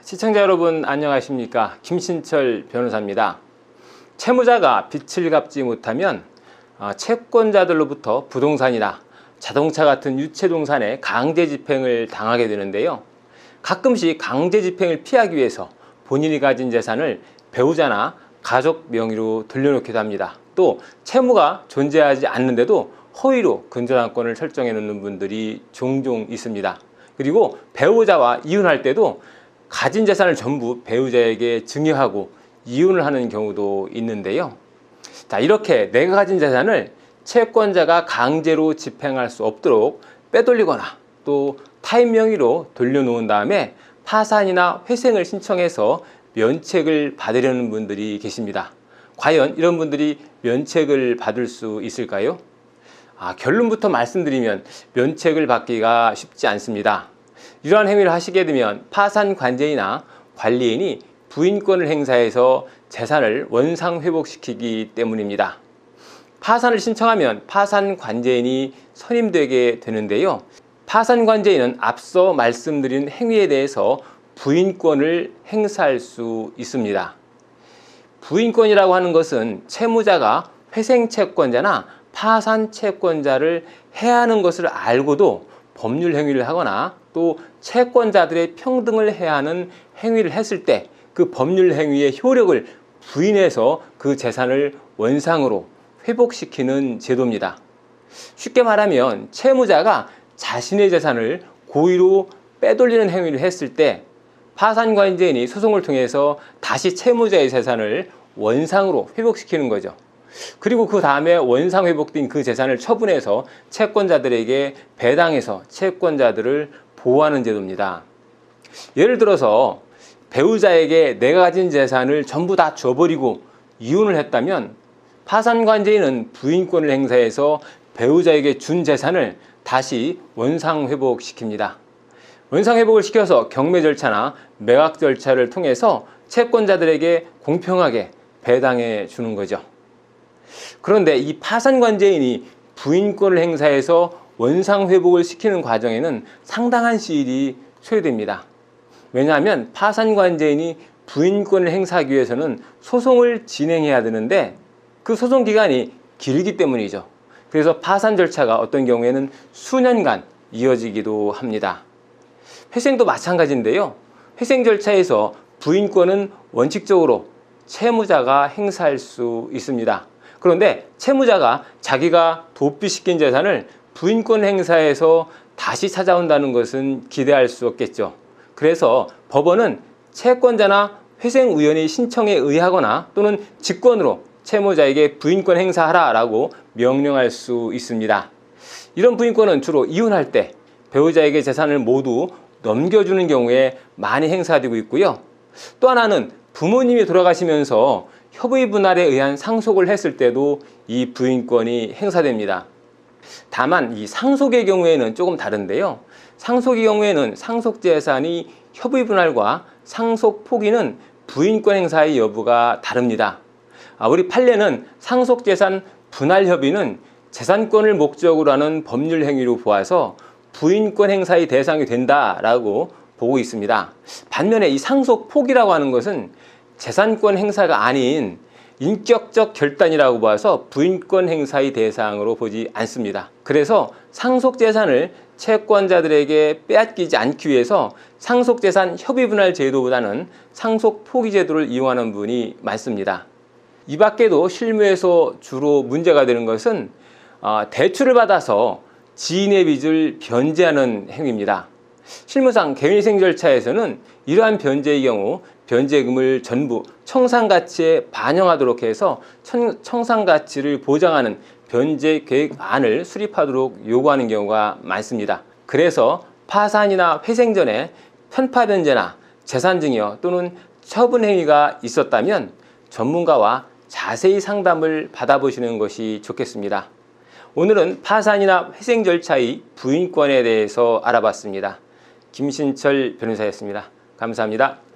시청자 여러분 안녕하십니까? 김신철 변호사입니다. 채무자가 빚을 갚지 못하면 채권자들로부터 부동산이나 자동차 같은 유체동산의 강제 집행을 당하게 되는데요. 가끔씩 강제 집행을 피하기 위해서 본인이 가진 재산을 배우자나 가족 명의로 돌려놓기도 합니다. 또 채무가 존재하지 않는데도 허위로 근저당권을 설정해 놓는 분들이 종종 있습니다. 그리고 배우자와 이혼할 때도 가진 재산을 전부 배우자에게 증여하고 이혼을 하는 경우도 있는데요. 자, 이렇게 내가 가진 재산을 채권자가 강제로 집행할 수 없도록 빼돌리거나 또 타인 명의로 돌려놓은 다음에 파산이나 회생을 신청해서 면책을 받으려는 분들이 계십니다. 과연 이런 분들이 면책을 받을 수 있을까요? 결론부터 말씀드리면 면책을 받기가 쉽지 않습니다. 이러한 행위를 하시게 되면 파산 관제인이나 관리인이 부인권을 행사해서 재산을 원상 회복시키기 때문입니다. 파산을 신청하면 파산 관제인이 선임되게 되는데요. 파산 관제인은 앞서 말씀드린 행위에 대해서 부인권을 행사할 수 있습니다. 부인권이라고 하는 것은 채무자가 회생 채권자나 파산 채권자를 해하는 것을 알고도 법률 행위를 하거나 또 채권자들의 평등을 해하는 행위를 했을 때 그 법률 행위의 효력을 부인해서 그 재산을 원상으로 회복시키는 제도입니다. 쉽게 말하면 채무자가 자신의 재산을 고의로 빼돌리는 행위를 했을 때 파산관제인이 소송을 통해서 다시 채무자의 재산을 원상으로 회복시키는 거죠. 그리고 그 다음에 원상 회복된 그 재산을 처분해서 채권자들에게 배당해서 채권자들을 보호하는 제도입니다. 예를 들어서 배우자에게 내가 가진 재산을 전부 다 줘버리고 이혼을 했다면 파산관제인은 부인권을 행사해서 배우자에게 준 재산을 다시 원상 회복시킵니다. 원상 회복을 시켜서 경매 절차나 매각 절차를 통해서 채권자들에게 공평하게 배당해 주는 거죠. 그런데 이 파산관제인이 부인권을 행사해서 원상 회복을 시키는 과정에는 상당한 시일이 소요됩니다. 왜냐하면 파산관제인이 부인권을 행사하기 위해서는 소송을 진행해야 되는데 그 소송 기간이 길기 때문이죠. 그래서 파산 절차가 어떤 경우에는 수년간 이어지기도 합니다. 회생도 마찬가지인데요. 회생 절차에서 부인권은 원칙적으로 채무자가 행사할 수 있습니다. 그런데 채무자가 자기가 도피시킨 재산을 부인권 행사해서 다시 찾아온다는 것은 기대할 수 없겠죠. 그래서 법원은 채권자나 회생의원의 신청에 의하거나 또는 직권으로 채무자에게 부인권 행사하라 라고 명령할 수 있습니다. 이런 부인권은 주로 이혼할 때 배우자에게 재산을 모두 넘겨주는 경우에 많이 행사되고 있고요. 또 하나는 부모님이 돌아가시면서 협의 분할에 의한 상속을 했을 때도 이 부인권이 행사됩니다. 다만 이 상속의 경우에는 조금 다른데요. 상속의 경우에는 상속 재산이 협의 분할과 상속 포기는 부인권 행사의 여부가 다릅니다. 우리 판례는 상속 재산 분할 협의는 재산권을 목적으로 하는 법률 행위로 보아서 부인권 행사의 대상이 된다라고 보고 있습니다. 반면에 이 상속 포기라고 하는 것은 재산권 행사가 아닌 인격적 결단이라고 봐서 부인권 행사의 대상으로 보지 않습니다. 그래서 상속재산을 채권자들에게 빼앗기지 않기 위해서 상속재산 협의분할 제도보다는 상속포기제도를 이용하는 분이 많습니다. 이 밖에도 실무에서 주로 문제가 되는 것은 대출을 받아서 지인의 빚을 변제하는 행위입니다. 실무상 개인회생 절차에서는 이러한 변제의 경우 변제금을 전부 청산가치에 반영하도록 해서 청산가치를 보장하는 변제 계획안을 수립하도록 요구하는 경우가 많습니다. 그래서 파산이나 회생 전에 편파변제나 재산증여 또는 처분행위가 있었다면 전문가와 자세히 상담을 받아보시는 것이 좋겠습니다. 오늘은 파산이나 회생 절차의 부인권에 대해서 알아봤습니다. 김신철 변호사였습니다. 감사합니다.